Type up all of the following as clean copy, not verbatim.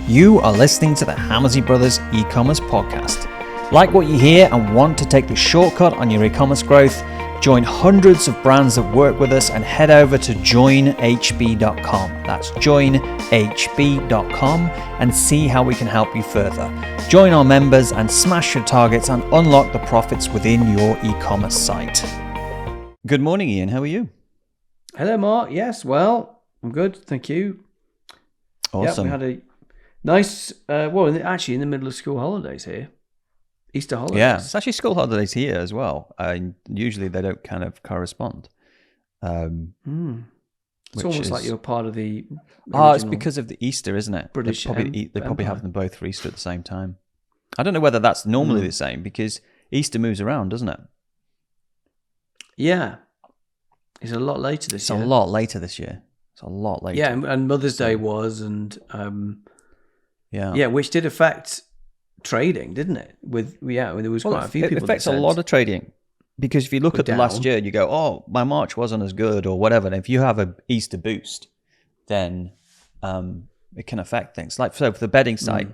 You are listening to the Hammersy Brothers eCommerce podcast. Like what you hear and want to take the shortcut on your e-commerce growth? Join hundreds of brands that work with us and head over to joinhb.com. That's joinhb.com and see how we can help you further. Join our members and smash your targets and unlock the profits within your e-commerce site. Good morning, Ian. How are you? Hello, Mark. Yes, well, I'm good. Thank you. Awesome. Yeah, we had a nice, actually in the middle of school holidays here. Easter holidays. Yeah, it's actually school holidays here as well. Usually they don't kind of correspond. It's almost like you're part of the it's because of the Easter, isn't it? British They probably have them both for Easter at the same time. I don't know whether that's normally the same because Easter moves around, doesn't it? Yeah. It's a lot later this year. It's a lot later this year. It's a lot later. Yeah, and Mother's Day was, and which did affect trading, didn't it? There was quite a few people. It affects a lot of trading because if you look at the last year, you go, "Oh, my March wasn't as good," or whatever. And if you have an Easter boost, then it can affect things. Like so, for the bedding site,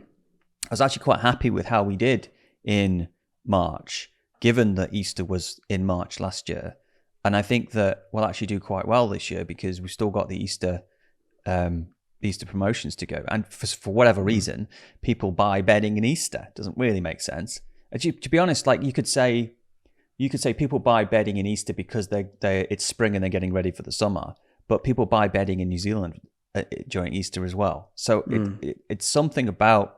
I was actually quite happy with how we did in March, given that Easter was in March last year. And I think that we'll actually do quite well this year because we've still got the Easter promotions to go. And for whatever reason, people buy bedding in Easter. It doesn't really make sense. To be honest, like you could say people buy bedding in Easter because it's spring and they're getting ready for the summer. But people buy bedding in New Zealand during Easter as well. So it's something about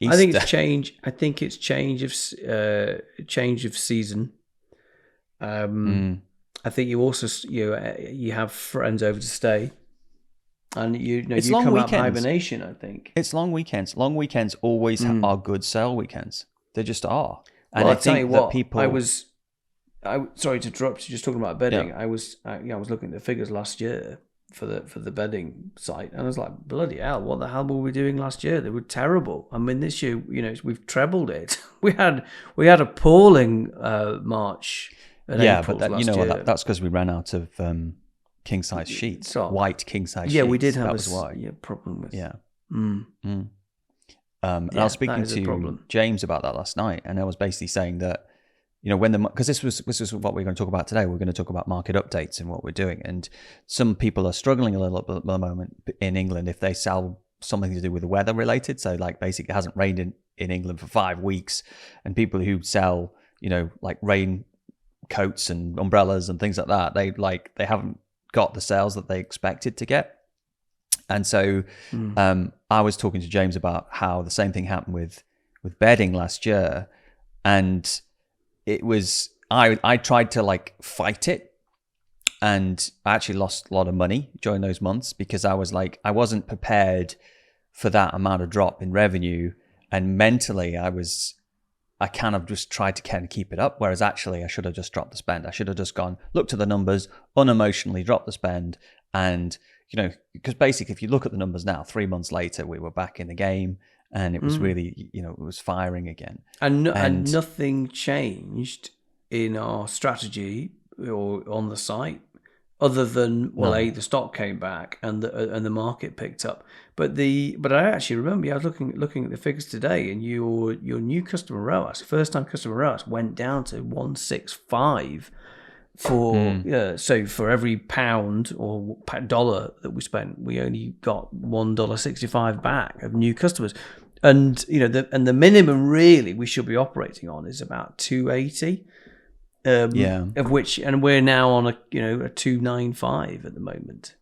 Easter. I think it's change. I think it's change of season. I think you also you have friends over to stay, and you come out of hibernation. I think it's long weekends. Long weekends always are good sale weekends. They just are. And well, I think that people. Sorry to interrupt you. Just talking about bedding. Yeah. I was looking at the figures last year for the bedding site, and I was like, bloody hell, what the hell were we doing last year? They were terrible. I mean, this year, we've trebled it. we had appalling March. Yeah, but that's because we ran out of king size sheets, white king size sheets. Yeah, we did have a problem with. Yeah. And I was speaking to James about that last night, and I was basically saying that because this was what we're going to talk about today. We're going to talk about market updates and what we're doing, and some people are struggling a little bit at the moment in England if they sell something to do with the weather related. So like basically it hasn't rained in England for 5 weeks, and people who sell like rain coats and umbrellas and things like that, they haven't got the sales that they expected to get. And so I was talking to James about how the same thing happened with bedding last year, and it was I tried to like fight it, and I actually lost a lot of money during those months because I wasn't prepared for that amount of drop in revenue, and mentally I kind of just tried to kind of keep it up, whereas actually I should have just dropped the spend. I should have just gone, looked at the numbers, unemotionally dropped the spend. And, because basically if you look at the numbers now, 3 months later, we were back in the game and it was really, it was firing again. And nothing changed in our strategy or on the site other than, the stock came back and the market picked up. But I actually remember I was looking at the figures today, and your new customer ROAS, first time customer ROAS, went down to 165 so for every pound or dollar that we spent, we only got $1.65 back of new customers. And the minimum really we should be operating on is about 280. Of which, and we're now on a 295 at the moment.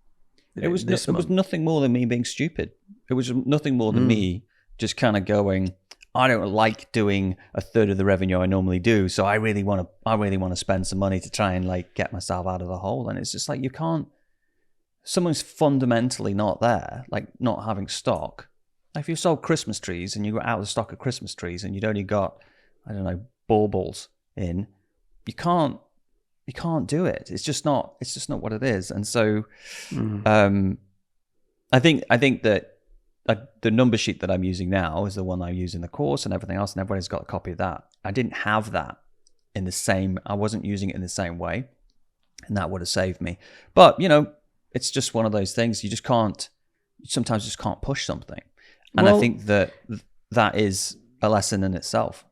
It was nothing more than me being stupid. It was nothing more than me just kind of going, I don't like doing a third of the revenue I normally do, so I really want to spend some money to try and like get myself out of the hole. And it's just like, you can't. Someone's fundamentally not there, like not having stock. Like if you sold Christmas trees and you got out of stock of Christmas trees and you'd only got, I don't know, baubles in. You can't do it. It's just not what it is. And so I think that the number sheet that I'm using now is the one I use in the course and everything else, and everybody's got a copy of that. I didn't have that I wasn't using it in the same way, and that would have saved me. But it's just one of those things. You sometimes just can't push something. And I think that is a lesson in itself.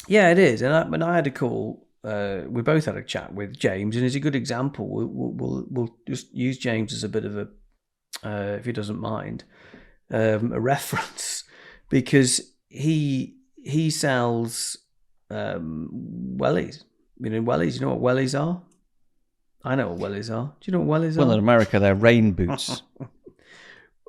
Yeah, it is. And I had a call. We both had a chat with James, and it's a good example. We'll just use James as a bit of a, if he doesn't mind, a reference, because he sells wellies. Wellies. You know what wellies are? I know what wellies are. Do you know what wellies are? Well, in America, they're rain boots.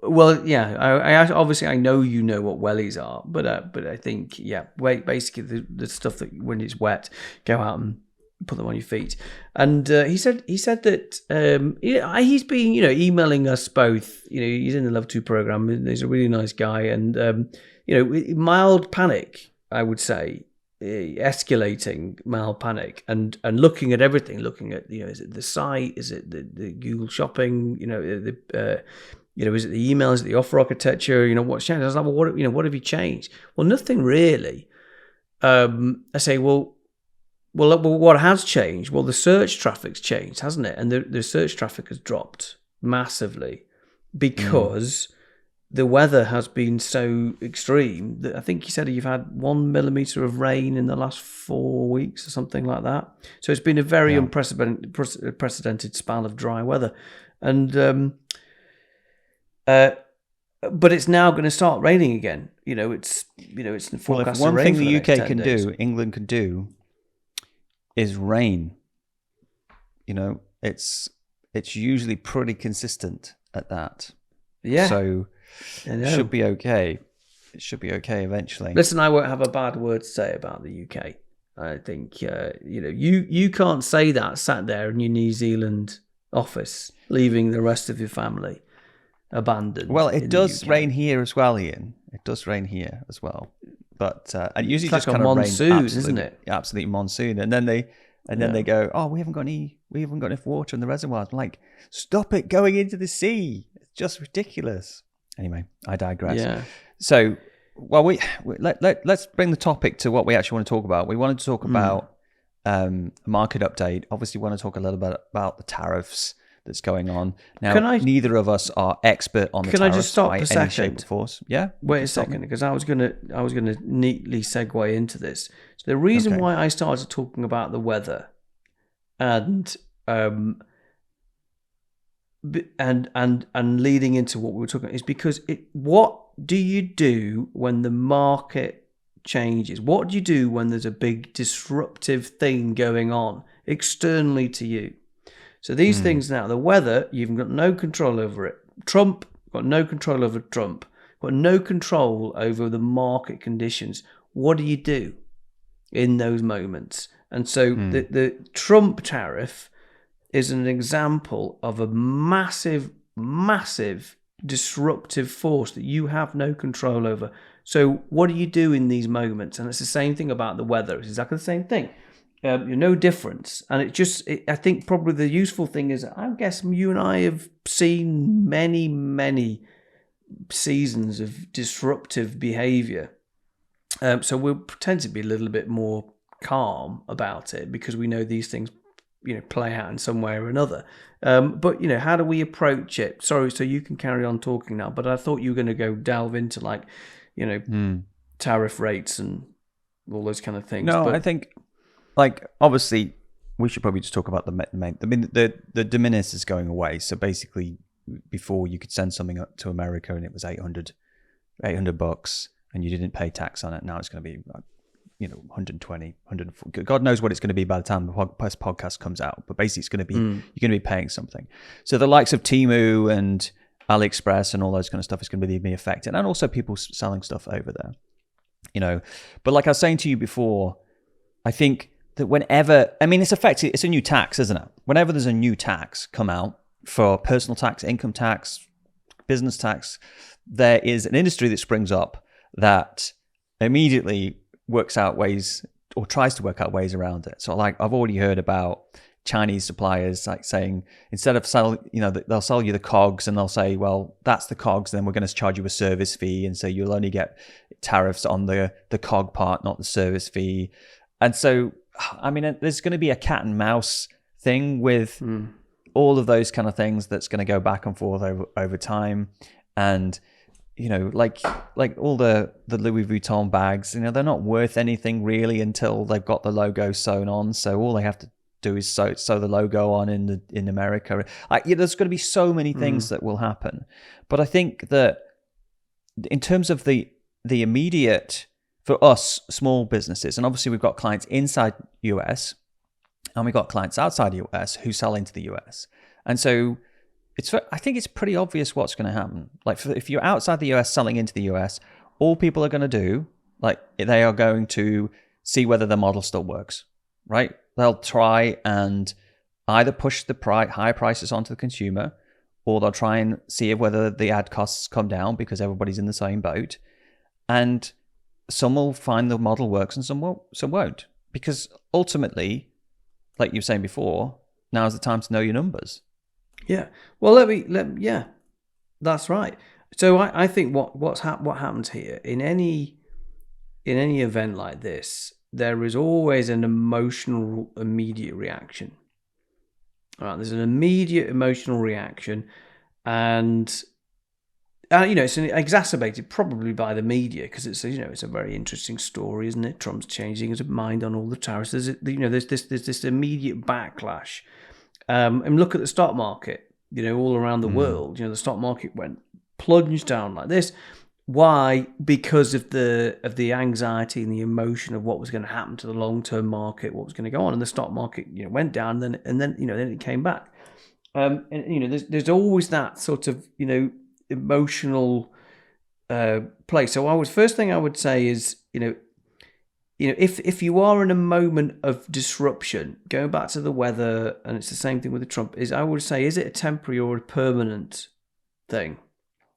Well, yeah. I obviously I know you know what wellies are, but I think basically the stuff that when it's wet, go out and put them on your feet. And he said that he's been emailing us both. He's in the Love 2 program. And he's a really nice guy, and mild panic, I would say. Escalating mild panic and looking at everything, looking at is it the site, is it the Google Shopping, is it the email, is it the offer architecture, what's changed? I was like, well, what have you changed? Well, nothing really. I say, well, what has changed? Well, the search traffic's changed, hasn't it? And the search traffic has dropped massively because the weather has been so extreme that I think you said you've had 1 millimeter of rain in the last 4 weeks or something like that. So it's been a very unprecedented spell of dry weather. And but it's now going to start raining again. It's the forecast. Well, if one thing the UK can days. do, England can do, is rain. It's usually pretty consistent at that. Yeah. So it should be okay. It should be okay eventually. Listen, I won't have a bad word to say about the UK. I think you can't say that sat there in your New Zealand office, leaving the rest of your family abandoned. Well, it does rain here as well, Ian. It does rain here as well, but and usually it's just like kind a of monsoon, rain, isn't it? Absolutely monsoon, and then they go, oh, we haven't got enough water in the reservoirs. I'm like, stop it going into the sea. It's just ridiculous. Anyway, I digress. Yeah. So, well, let's bring the topic to what we actually want to talk about. We wanted to talk about market update. Obviously, we want to talk a little bit about the tariffs that's going on now. Neither of us are expert on the tariffs. Can I just stop by a any second? shape or force. Yeah. Wait a second, because I was gonna neatly segue into this. So the reason why I started talking about the weather and leading into what we were talking about is because what do you do when the market changes? What do you do when there's a big disruptive thing going on externally to you? So these things now, the weather, you've got no control over it. Trump, got no control over Trump. Got no control over the market conditions. What do you do in those moments? And so the Trump tariff is an example of a massive, massive disruptive force that you have no control over. So what do you do in these moments? And it's the same thing about the weather. It's exactly the same thing. No difference. And I think probably the useful thing is, I guess you and I have seen many, many seasons of disruptive behavior. So we'll pretend to be a little bit more calm about it because we know these things play out in some way or another. But how do we approach it? Sorry, so you can carry on talking now, but I thought you were going to go delve into tariff rates and all those kind of things. No, I think obviously we should probably just talk about the main. I mean, the de minimis is going away. So basically, before you could send something up to America and it was $800 and you didn't pay tax on it. Now it's going to be 120, 140. God knows what it's going to be by the time the podcast comes out. But basically, it's going to be you're going to be paying something. So the likes of Temu and AliExpress and all those kind of stuff is going to be affected, and also people selling stuff over there. But like I was saying to you before, I think that whenever, it's a new tax, isn't it? Whenever there's a new tax come out for personal tax, income tax, business tax, there is an industry that springs up that immediately works out ways or tries to work out ways around it. So I've already heard about Chinese suppliers saying, instead of they'll sell you the cogs and they'll say, well, that's the cogs, then we're going to charge you a service fee. And so you'll only get tariffs on the cog part, not the service fee. And so, there's going to be a cat and mouse thing with all of those kind of things that's going to go back and forth over time. And like all the Louis Vuitton bags, they're not worth anything really until they've got the logo sewn on. So all they have to do is sew the logo on in America. There's going to be so many things that will happen. But I think that in terms of the immediate, for us small businesses, and obviously we've got clients inside US and we've got clients outside the US who sell into the US. And so I think it's pretty obvious what's going to happen. Like if you're outside the US selling into the US, all people are going to do, like they are going to see whether the model still works, right? They'll try and either push the higher prices onto the consumer, or they'll try and see whether the ad costs come down because everybody's in the same boat. And some will find the model works and some won't. Because ultimately, like you were saying before, now's the time to know your numbers. Yeah. Well, yeah, that's right. So I think what happens here in any event like this, there is always an emotional immediate reaction. All right, there's an immediate emotional reaction, and it's exacerbated probably by the media because it's a very interesting story, isn't it? Trump's changing his mind on all the tariffs. There's this immediate backlash. And look at the stock market, all around the world. The stock market went plunged down like this. Why? Because of the anxiety and the emotion of what was going to happen to the long-term market, what was going to go on, and the stock market went down, and then it came back. There's always that sort of emotional place. So first thing I would say is if you are in a moment of disruption, going back to the weather, and it's the same thing with the Trump, I would say, is it a temporary or a permanent thing?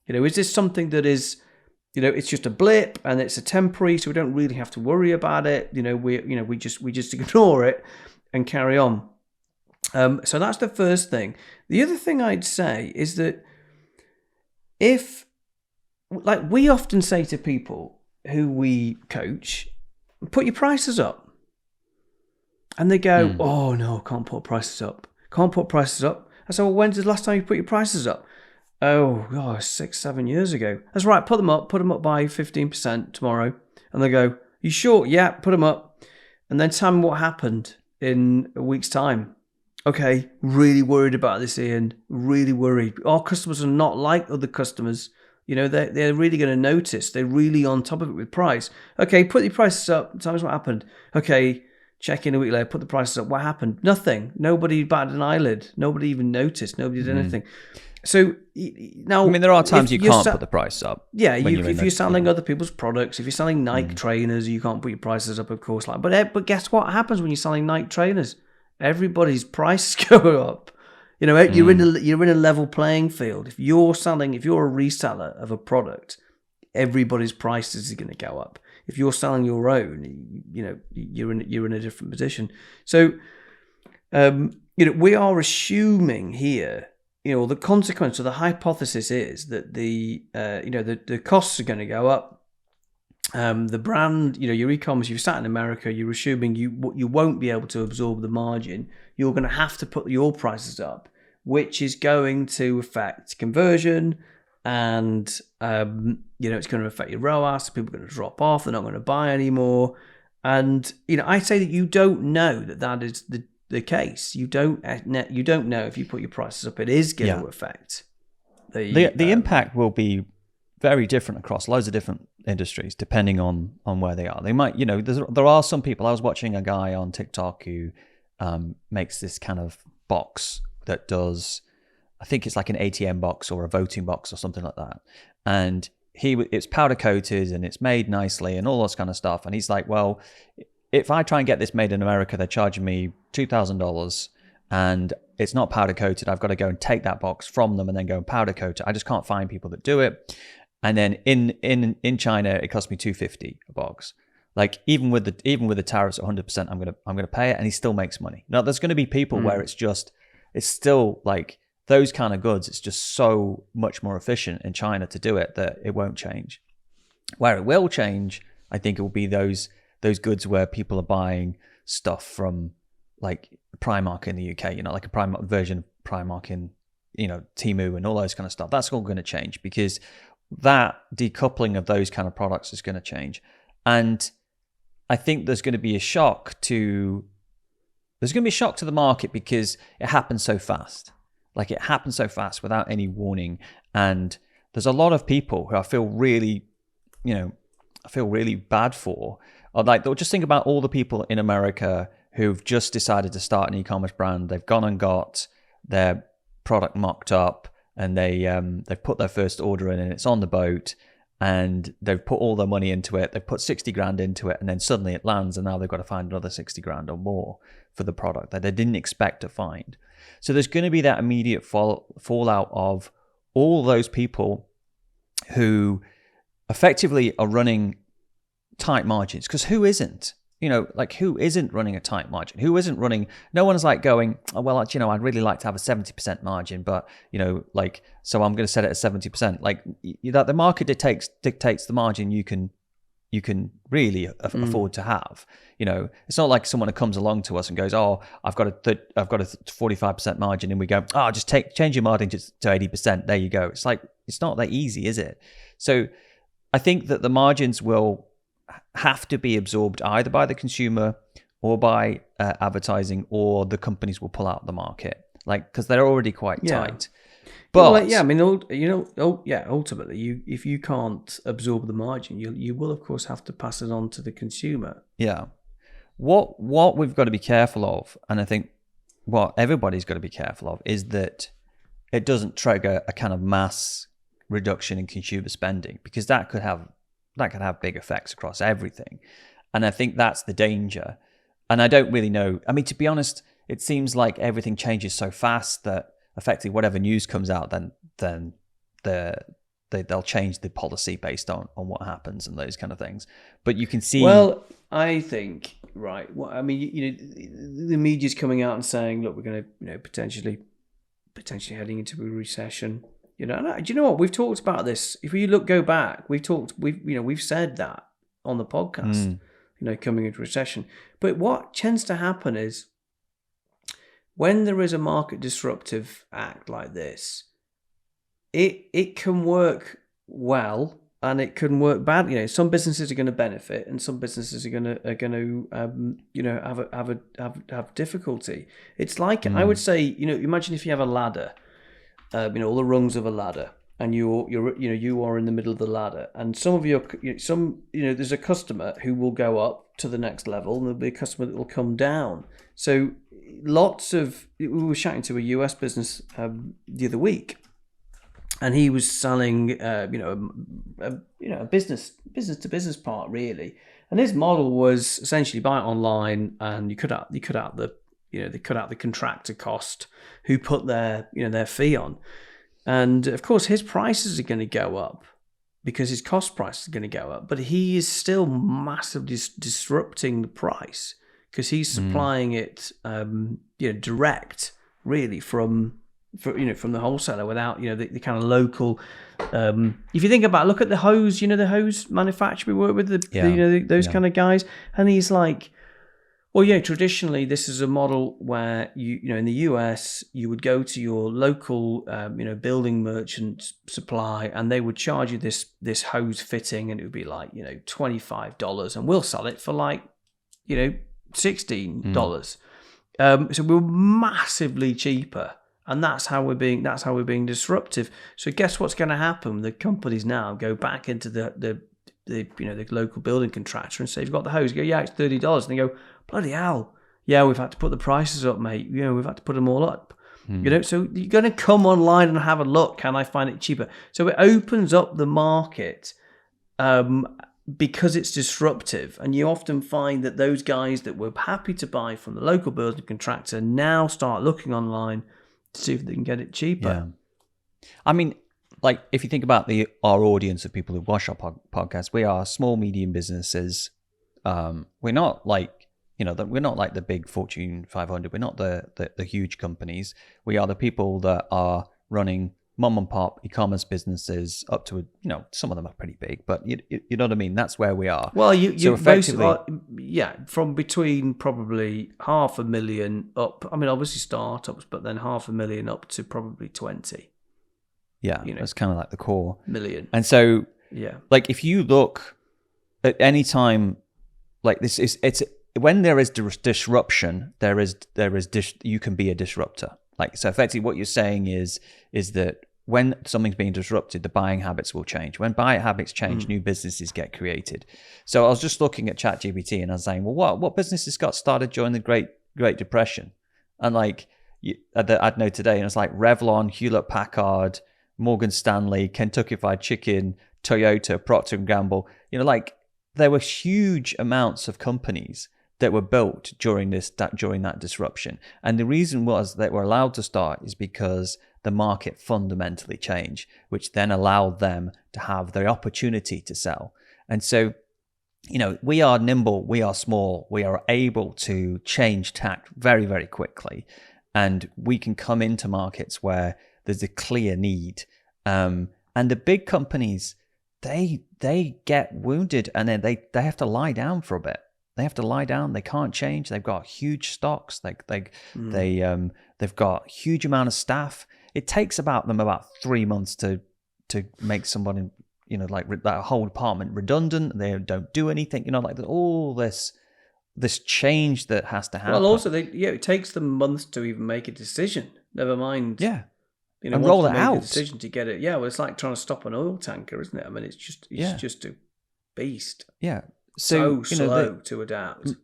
Is this something that is, it's just a blip and it's a temporary, so we don't really have to worry about it. We just ignore it and carry on. So that's the first thing. The other thing I'd say is that we often say to people who we coach, put your prices up. And they go, oh no, can't put prices up. Can't put prices up. I said, well, when's the last time you put your prices up? Oh, gosh, 6-7 years ago. That's right, put them up by 15% tomorrow. And they go, you sure? Yeah, put them up. And then tell me what happened in a week's time. Okay, really worried about this, Ian. Really worried. Our customers are not like other customers. They're really going to notice. They're really on top of it with price. Okay, put the prices up. Tell us what happened. Okay, check in a week later. Put the prices up. What happened? Nothing. Nobody batted an eyelid. Nobody even noticed. Nobody did anything. So now, there are times you can't put the price up. Yeah, if you're selling other people's products, if you're selling Nike trainers, you can't put your prices up, of course. But guess what happens when you're selling Nike trainers? Everybody's prices go up. You're in a level playing field. If you're a reseller of a product, everybody's prices are going to go up. If you're selling your own, you're in a different position. So, we are assuming here, the consequence or the hypothesis is that the costs are going to go up. The brand, your e-commerce, if you're sat in America, you're assuming you won't be able to absorb the margin. You're going to have to put your prices up, which is going to affect conversion, and it's going to affect your ROAS. People are going to drop off. They're not going to buy anymore. And I say that you don't know that is the case. You don't know if you put your prices up, it is going to affect the impact will be very different across loads of different industries depending on where they are. They might, there are some people. I was watching a guy on TikTok who makes this kind of box that does, I think it's like an ATM box or a voting box or something like that, and it's powder coated and it's made nicely and all this kind of stuff. And he's like, well, if I try and get this made in America, they're charging me $2,000 and it's not powder coated. I've got to go and take that box from them and then go and powder coat it. I just can't find people that do it. And then in China, it cost me $250 a box. Like even with the tariffs at 100%, I'm gonna pay it, and he still makes money. Now there's going to be people where it's still like those kind of goods. It's just so much more efficient in China to do it that it won't change. Where it will change, I think it will be those goods where people are buying stuff from like Primark in the UK, like a Primark version of Primark in Temu and all those kind of stuff. That's all going to change because that decoupling of those kind of products is going to change. And I think there's going to be a shock to the market because it happens so fast. Like, it happens so fast without any warning. And there's a lot of people who I feel really bad for. Or like, they'll just think about all the people in America who've just decided to start an e-commerce brand. They've gone and got their product mocked up, and they've put their first order in, and it's on the boat, and they've put all their money into it. They've put 60 grand into it, and then suddenly it lands, and now they've got to find another 60 grand or more for the product that they didn't expect to find. So there's going to be that immediate fallout of all those people who effectively are running tight margins. Because who isn't? Who isn't running a tight margin? Who isn't running? No one's like going, oh, well, I'd really like to have a 70% margin, but, so I'm going to set it at 70%. Like, the market dictates the margin you can really afford to have. It's not like someone comes along to us and goes, oh, I've got a 45% margin, and we go, oh, just change your margin to 80%. There you go. It's like, it's not that easy, is it? So I think that the margins will have to be absorbed either by the consumer or by advertising, or the companies will pull out of the market, because they're already quite tight. But ultimately, if you can't absorb the margin, you will of course have to pass it on to the consumer. Yeah. What we've got to be careful of, and I think what everybody's got to be careful of, is that it doesn't trigger a kind of mass reduction in consumer spending, because that could have big effects across everything. And I think that's the danger. And I don't really know. I mean, to be honest, it seems like everything changes so fast that effectively whatever news comes out, then they'll change the policy based on what happens and those kind of things. But you can see. Well, I think, right. Well, I mean, the media's coming out and saying, look, we're going to, potentially heading into a recession. Do you know what? We've talked about this. If you go back, we've said that on the podcast, coming into recession. But what tends to happen is, when there is a market disruptive act like this, it can work well and it can work bad. Some businesses are going to benefit, and some businesses are going to have difficulty. It's like, I would say, imagine if you have a ladder. All the rungs of a ladder, and you are in the middle of the ladder, and there's a customer who will go up to the next level, and there'll be a customer that will come down. So we were chatting to a US business the other week, and he was selling a business to business part, really, and his model was essentially buy it online, and they cut out the contractor cost who put their fee on. And of course, his prices are going to go up because his cost price is going to go up. But he is still massively disrupting the price because he's supplying it direct, really, from the wholesaler without the kind of local. If you think about, look at the hose, the hose manufacturer we work with, those kind of guys, and he's like, well, traditionally this is a model where in the US you would go to your local building merchant supply, and they would charge you this hose fitting, and it would be like $25, and we'll sell it for like $16. So we're massively cheaper, and that's how we're being disruptive. So guess what's going to happen? The companies now go back into the local building contractor and say, you've got the hose. You go, yeah, it's $30. And they go, bloody hell, yeah, we've had to put the prices up, mate. We've had to put them all up. So you're going to come online and have a look. Can I find it cheaper? So it opens up the market because it's disruptive. And you often find that those guys that were happy to buy from the local building contractor now start looking online to see if they can get it cheaper. Yeah. I mean, like, if you think about our audience of people who watch our podcast, we are small, medium businesses. We're not like, we're not like the big Fortune 500. We're not the huge companies. We are the people that are running mom and pop e-commerce businesses up to, some of them are pretty big, but you know what I mean? That's where we are. Well, you effectively, from between probably 500,000 up. I mean, obviously startups, but then 500,000 up to probably 20. Yeah, that's kind of like the core. Million. And so, yeah, like if you look at any time, like it's when there is disruption, you can be a disruptor. Like, so effectively what you're saying is that when something's being disrupted, the buying habits will change. When buying habits change, new businesses get created. So I was just looking at ChatGPT and I was saying, well, what businesses got started during the Great Depression? And like, I'd know today, and it's like Revlon, Hewlett-Packard, Morgan Stanley, Kentucky Fried Chicken, Toyota, Procter & Gamble. Like there were huge amounts of companies that were built during that disruption. And the reason was they were allowed to start is because the market fundamentally changed, which then allowed them to have the opportunity to sell. And so, we are nimble, we are small, we are able to change tack very, very quickly. And we can come into markets where there's a clear need. And the big companies, they get wounded and then they have to lie down for a bit. They have to lie down. They can't change. They've got huge stocks. They've got huge amount of staff. It takes them about 3 months to make somebody, like that whole department redundant. They don't do anything. Like all this change that has to happen. Well, also it takes them months to even make a decision. Never mind. Yeah. And roll it out. A decision to get it. Yeah. Well, it's like trying to stop an oil tanker, isn't it? I mean, it's just a beast. Yeah. So slow to adapt.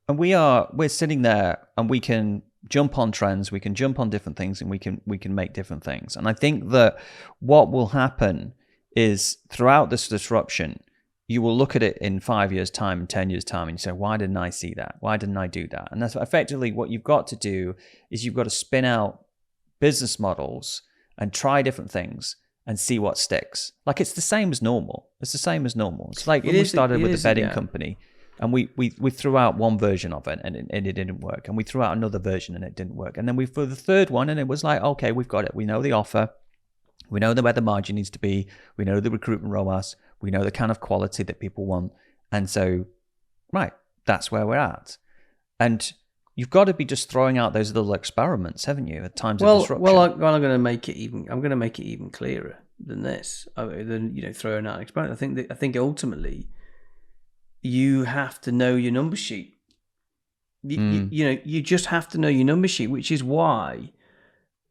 And we're sitting there and we can jump on trends, we can jump on different things, and we can make different things. And I think that what will happen is throughout this disruption, you will look at it in 5 years' time and 10 years' time and you say, why didn't I see that? Why didn't I do that? And that's effectively what you've got to do is you've got to spin out business models and try different things and see what sticks. Like it's the same as normal. It's the same as normal. It's like when we started with the bedding company and we threw out one version of it and it didn't work. And we threw out another version and it didn't work. And then we for the third one and it was like, okay, we've got it. We know the offer. We know where the margin needs to be. We know the recruitment ROAS. We know the kind of quality that people want. And so, right, that's where we're at. And you've got to be just throwing out those little experiments, haven't you, at times of disruption? Well, I'm going to make it even clearer than this. Than throwing out experiments. I think ultimately, you have to know your number sheet. You just have to know your number sheet, which is why,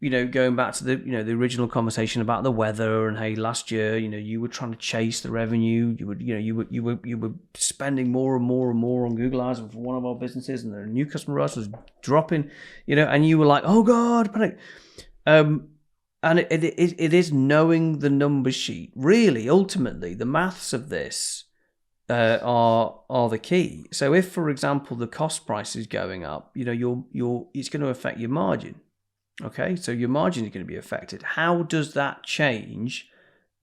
going back to the original conversation about the weather and hey, last year, you were trying to chase the revenue. You were spending more and more and more on Google Ads for one of our businesses, and the new customer ROAS was dropping. And you were like, oh God, panic. And it is knowing the number sheet. Really, ultimately, the maths of this are the key. So if, for example, the cost price is going up, it's going to affect your margin. Okay, so your margin is going to be affected. How does that change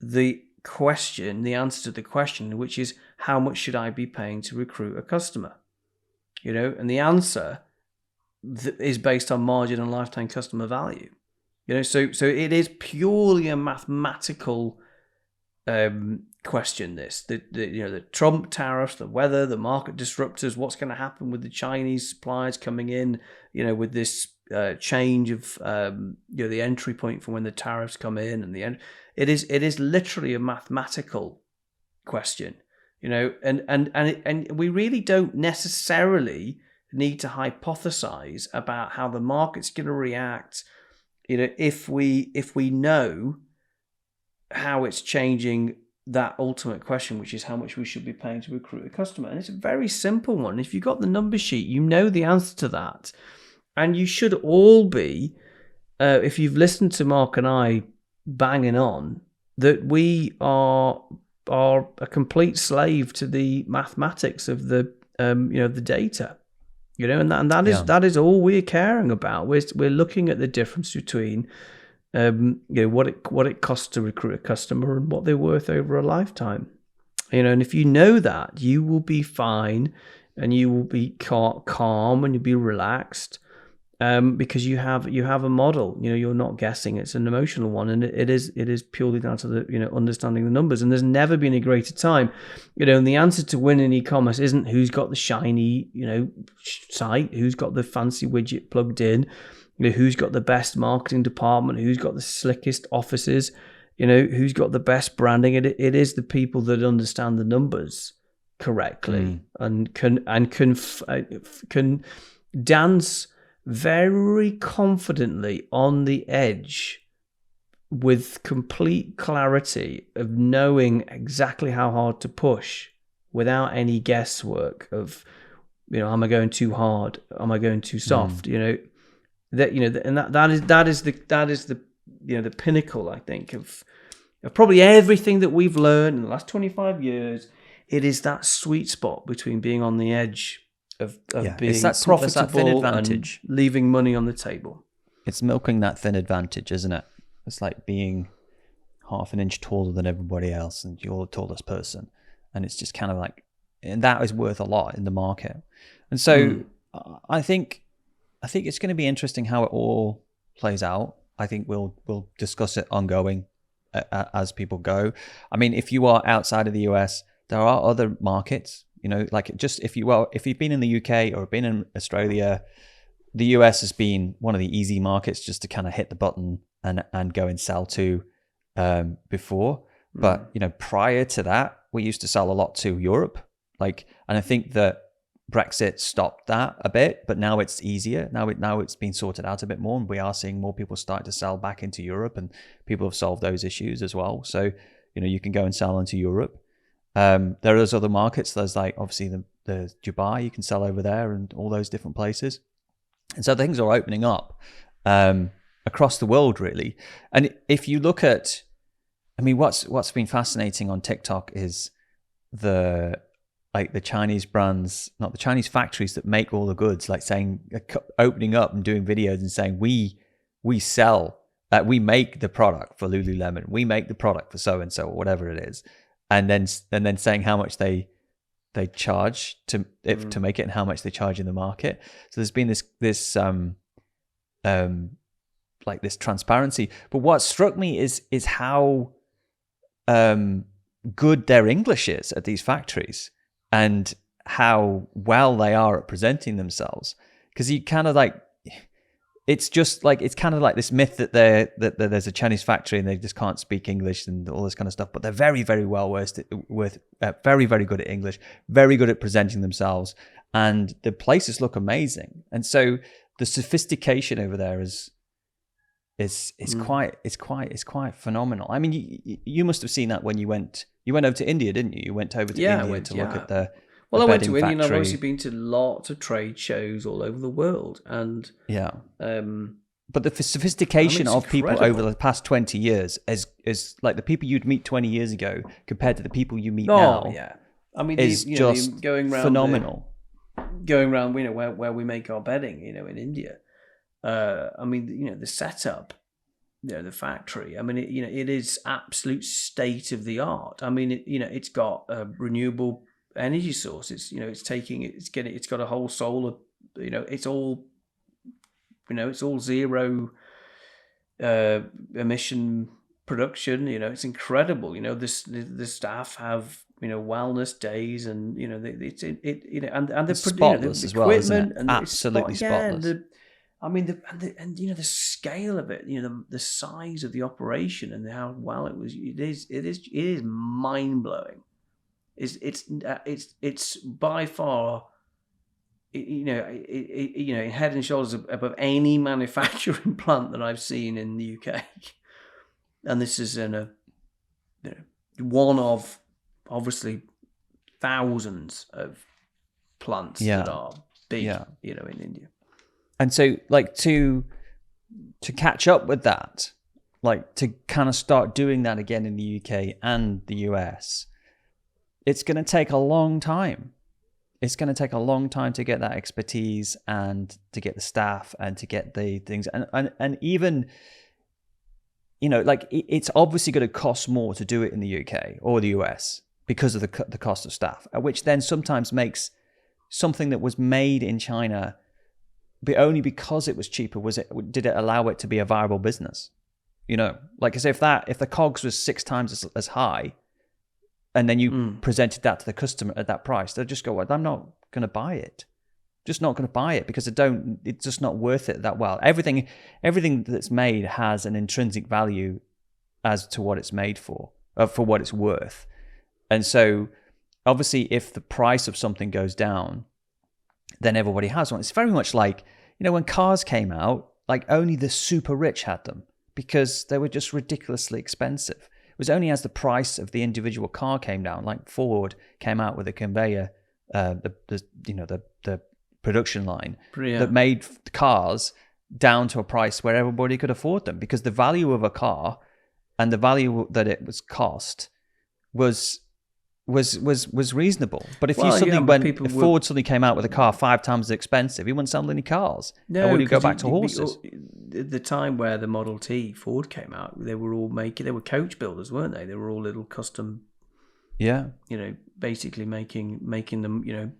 the answer to the question, which is how much should I be paying to recruit a customer? And the answer is based on margin and lifetime customer value. So it is purely a mathematical question. The Trump tariffs, the weather, the market disruptors, what's going to happen with the Chinese suppliers coming in, with this change of the entry point for when the tariffs come in, and it is literally a mathematical question, and we really don't necessarily need to hypothesize about how the market's going to react, if we know how it's changing that ultimate question, which is how much we should be paying to recruit a customer. And it's a very simple one. If you've got the number sheet, you know the answer to that. And you should all be, if you've listened to Mark and I banging on, that we are a complete slave to the mathematics of the the data, and that is all we're caring about. We're looking at the difference between what it costs to recruit a customer and what they're worth over a lifetime. And if you know that, you will be fine and you will be calm and you'll be relaxed. Because you have a model, you're not guessing. It's an emotional one, and it is purely down to the understanding the numbers. And there's never been a greater time, and the answer to winning e-commerce isn't who's got the shiny site, who's got the fancy widget plugged in, who's got the best marketing department, who's got the slickest offices. who's got the best branding? It is the people that understand the numbers correctly and can dance very confidently on the edge with complete clarity of knowing exactly how hard to push without any guesswork of, am I going too hard? Am I going too soft? And that is the the pinnacle, I think, of probably everything that we've learned in the last 25 years. It is that sweet spot between being on the edge of being profitable and leaving money on the table. It's milking that thin advantage, isn't it? It's like being half an inch taller than everybody else and you're the tallest person. And it's just kind of like, and that is worth a lot in the market. And so I think it's going to be interesting how it all plays out. I think we'll discuss it ongoing as people go. I mean, if you are outside of the US, there are other markets, like just if you've been in the UK or been in Australia, the US has been one of the easy markets just to kind of hit the button and go and sell to before. But, prior to that, we used to sell a lot to Europe. And I think that Brexit stopped that a bit, but now it's easier. Now it's been sorted out a bit more, and we are seeing more people start to sell back into Europe, and people have solved those issues as well. So, you can go and sell into Europe. There is other markets. There's obviously the Dubai, you can sell over there and all those different places. And so things are opening up across the world, really. And if you look at, what's been fascinating on TikTok is the Chinese brands, not the Chinese factories that make all the goods, opening up and doing videos and saying, we sell, we make the product for Lululemon, we make the product for so-and-so, or whatever it is. And then saying how much they charge to make it and how much they charge in the market. So there's been this transparency. But what struck me is how good their English is at these factories and how well they are at presenting themselves. Because you kind of it's kind of like this myth that there's a Chinese factory and they just can't speak English and all this kind of stuff. But they're very, very well versed very, very good at English, very good at presenting themselves, and the places look amazing. And so the sophistication over there is quite phenomenal. I mean, you must have seen that when you went over to India, didn't you? You went over to India to look at the Well, I went to India and I've obviously been to lots of trade shows all over the world. And but the sophistication of people over the past 20 years is like the people you'd meet 20 years ago compared to the people you meet now. Yeah. I mean, is just going around phenomenal. Going around, where we make our bedding, in India. I mean, the setup, the factory. I mean, it is absolute state of the art. I mean, it's got renewable energy sources. It's got a whole solar. It's all zero emission production. It's incredible. The staff have wellness days, and and it's spotless as well, isn't it? And absolutely spotless. The scale of it, the size of the operation and how well it was. It is mind blowing. It's by far, head and shoulders above any manufacturing plant that I've seen in the UK. And this is one of obviously thousands of plants that are big, in India. And so, to catch up with that, to kind of start doing that again in the UK and the US, it's going to take a long time. It's going to take a long time to get that expertise and to get the staff and to get the things. And even, it's obviously going to cost more to do it in the UK or the US because of the cost of staff, which then sometimes makes something that was made in China, but only because it was cheaper, did it allow it to be a viable business? As if the COGS was 6 times as high, and then you presented that to the customer at that price, they'll just go, well, I'm not going to buy it. Just not going to buy it because it's just not worth it that well. Everything that's made has an intrinsic value as to what it's made for what it's worth. And so obviously if the price of something goes down, then everybody has one. It's very much like, when cars came out, like only the super rich had them because they were just ridiculously expensive. It was only as the price of the individual car came down, like Ford came out with a conveyor, the production line that made cars down to a price where everybody could afford them, because the value of a car and the value that it was cost was reasonable. But if Ford suddenly came out with a car 5 times as expensive, he wouldn't sell any cars. No, would he go back to horses? The time where the Model T Ford came out, they were coach builders, weren't they? They were all little custom. Yeah. Basically making them,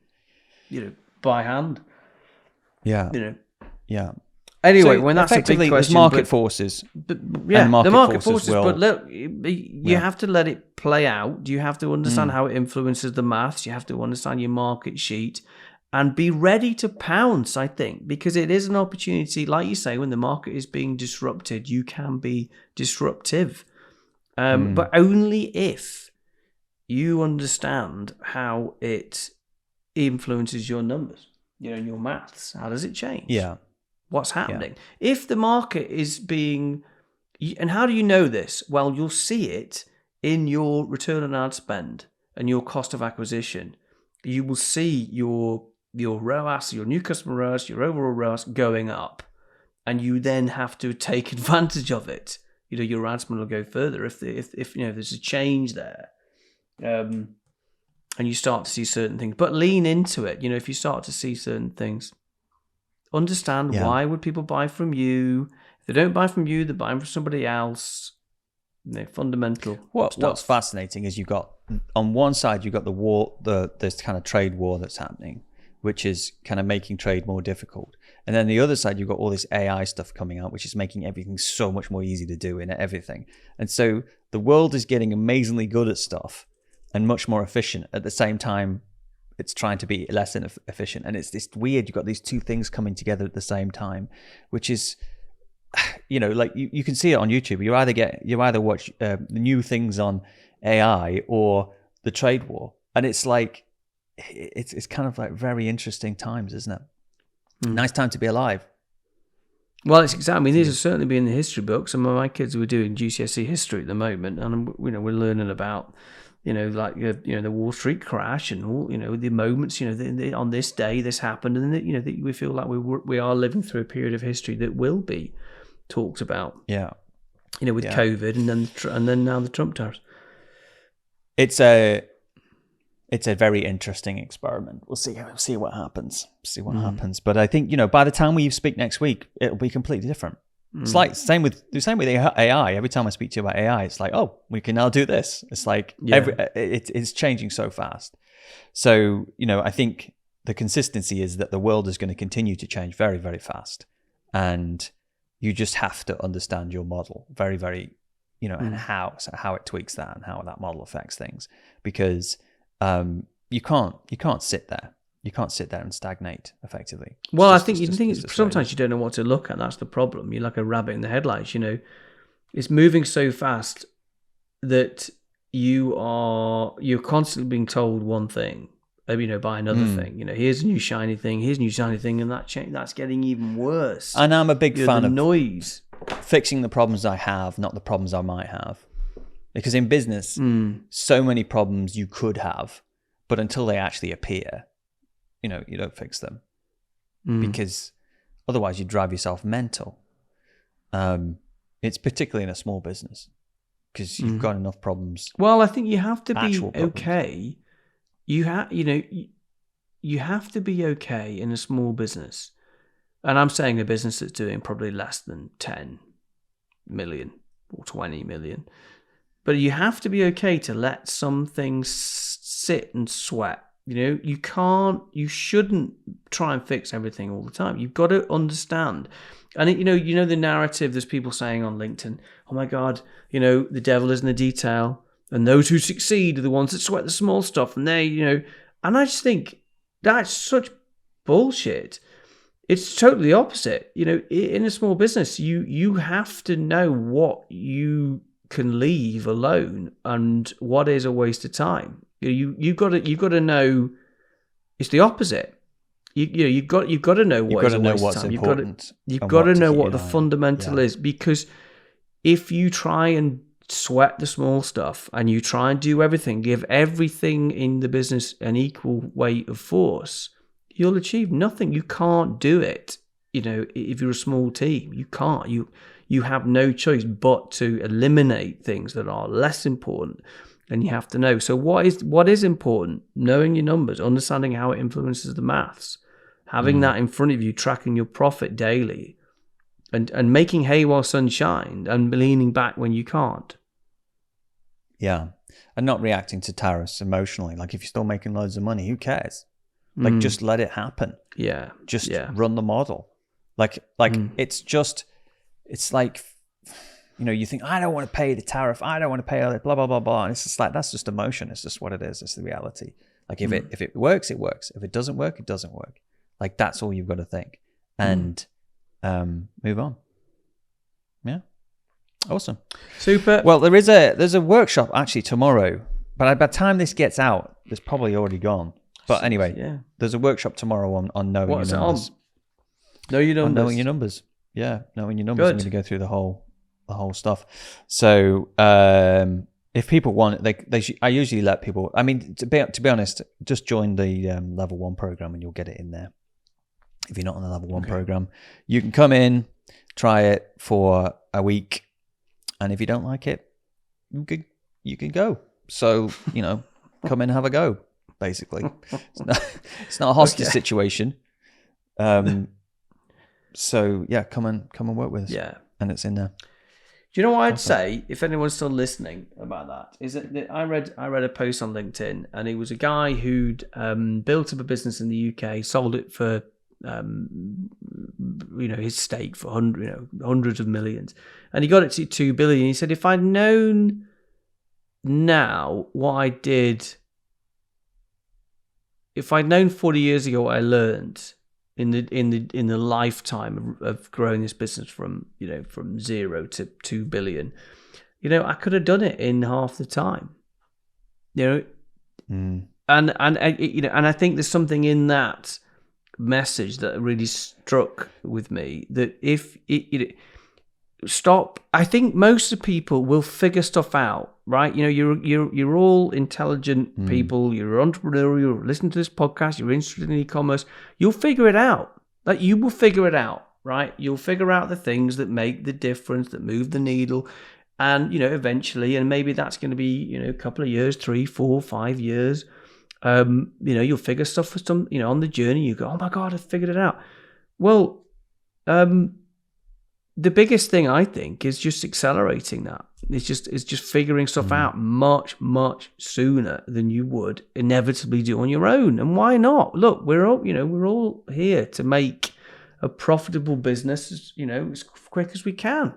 by hand. Yeah. Yeah. Anyway, when that's a big question, there's market forces. The market forces. But look, you have to let it play out. You have to understand how it influences the maths. You have to understand your market sheet, and be ready to pounce. I think, because it is an opportunity, like you say, when the market is being disrupted, you can be disruptive, but only if you understand how it influences your numbers. Your maths. How does it change? Yeah. What's happening? Yeah. If the market is being... And how do you know this? Well, you'll see it in your return on ad spend and your cost of acquisition. You will see your ROAS, your new customer ROAS, your overall ROAS going up. And you then have to take advantage of it. Your ad spend will go further if there's a change there. And you start to see certain things. But lean into it. If you start to see certain things... Understand why would people buy from you? If they don't buy from you, they're buying from somebody else. Fundamental stuff. What's fascinating is you've got, on one side, you've got the war, this kind of trade war that's happening, which is kind of making trade more difficult. And then the other side, you've got all this AI stuff coming out, which is making everything so much more easy to do in everything. And so the world is getting amazingly good at stuff and much more efficient. At the same time, it's trying to be less efficient. And it's this weird, you've got these two things coming together at the same time, which is, like you can see it on YouTube. You either watch new things on AI or the trade war. And it's like, it's kind of like very interesting times, isn't it? Nice time to be alive. Well, it's exactly. I mean, these will certainly be in the history books. Some of my kids were doing GCSE history at the moment, and we're learning about, the Wall Street crash and all, the moments, on this day this happened, and that we feel like we are living through a period of history that will be talked about. Yeah. With COVID and then now the Trump tariffs. It's a very interesting experiment. We'll see what happens. Happens. But I think, by the time we speak next week, it'll be completely different. It's like the same with AI. Every time I speak to you about AI, it's like, oh, we can now do this. It's like it's changing so fast. So, I think the consistency is that the world is going to continue to change very, very fast. And you just have to understand your model very, very, and how it tweaks that and how that model affects things. Because you can't sit there. You can't sit there and stagnate effectively. Well, I think sometimes you don't know what to look at. That's the problem. You're like a rabbit in the headlights. It's moving so fast that you're constantly being told one thing, by another thing. Here's a new shiny thing. Here's a new shiny thing, and that's getting even worse. And I'm a big fan of noise, fixing the problems I have, not the problems I might have. Because in business, so many problems you could have, but until they actually appear, you don't fix them, because otherwise you drive yourself mental. It's particularly in a small business because you've got enough problems. Well, I think you have to be okay. You have to be okay in a small business, and I'm saying a business that's doing probably less than 10 million or 20 million. But you have to be okay to let some things sit and sweat. You shouldn't try and fix everything all the time. You've got to understand. And the narrative, there's people saying on LinkedIn, oh my God, the devil is in the detail. And those who succeed are the ones that sweat the small stuff. And and I just think that's such bullshit. It's totally opposite. In a small business, you have to know what you can leave alone and what is a waste of time. You've got to know it's the opposite. You've got to know what is a waste of time. You've got to know what the fundamental is, because if you try and sweat the small stuff and you try and do everything, give everything in the business an equal weight of force, you'll achieve nothing. You can't do it. If you're a small team, you can't. You have no choice but to eliminate things that are less important, and you have to know. So what is important? Knowing your numbers, understanding how it influences the maths, having that in front of you, tracking your profit daily, and making hay while sun shines, and leaning back when you can't. Yeah, and not reacting to tariffs emotionally. Like, if you're still making loads of money, who cares? Like, just let it happen. Yeah, just run the model. Like it's like, you think, I don't want to pay the tariff, I don't want to pay all that, blah, blah, blah, blah. And it's just like, that's just emotion. It's just what it is. It's the reality. Like, if it works, it works. If it doesn't work, it doesn't work. Like, that's all you've got to think. And move on. Yeah. Awesome. Super. Well, there's a workshop actually tomorrow, but by the time this gets out, it's probably already gone. But anyway, there's a workshop tomorrow on knowing your numbers. Know your numbers. Knowing your numbers. Yeah, knowing your numbers. I'm going to go through the whole stuff. So if people want it, I usually let people. I mean, to be honest, just join the level 1 program and you'll get it in there. If you're not on the level 1 program, you can come in, try it for a week, and if you don't like it, you can go. So come in and have a go. Basically, it's not a hostage situation. So yeah, come and work with us. Yeah, and it's in there. Do you know what I'd say if anyone's still listening about that? Is that I read a post on LinkedIn, and it was a guy who'd built up a business in the UK, sold it for his stake for hundreds of millions, and he got it to 2 billion. He said, if I'd known now what I did, if I'd known 40 years ago what I learned in the lifetime of growing this business from 0 to 2 billion, I could have done it in half the time. And I think there's something in that message that really struck with me, that if stop. I think most of the people will figure stuff out, right? You're all intelligent people. You're entrepreneurial. You're listening to this podcast. You're interested in e-commerce. You'll figure it out. Like, you will figure it out, right? You'll figure out the things that make the difference, that move the needle, and eventually, and maybe that's going to be a couple of years, 3, 4, 5 years. You'll figure stuff for some, on the journey. You go, oh my God, I figured it out. Well, the biggest thing I think is just accelerating that. It's just figuring stuff out much, much sooner than you would inevitably do on your own. And why not? Look, we're all here to make a profitable business, as quick as we can.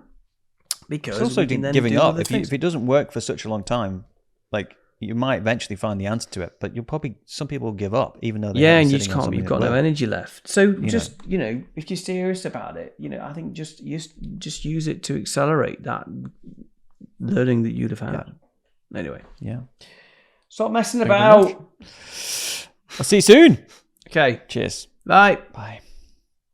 Because it's also giving up. If it doesn't work for such a long time, like, you might eventually find the answer to it, but some people will give up, even though and you just can't. You've got no energy left. So if you're serious about it, I think just use it to accelerate that learning that you'd have had. Yeah. Anyway, stop messing about. I'll see you soon. Okay. Cheers. Bye. Bye.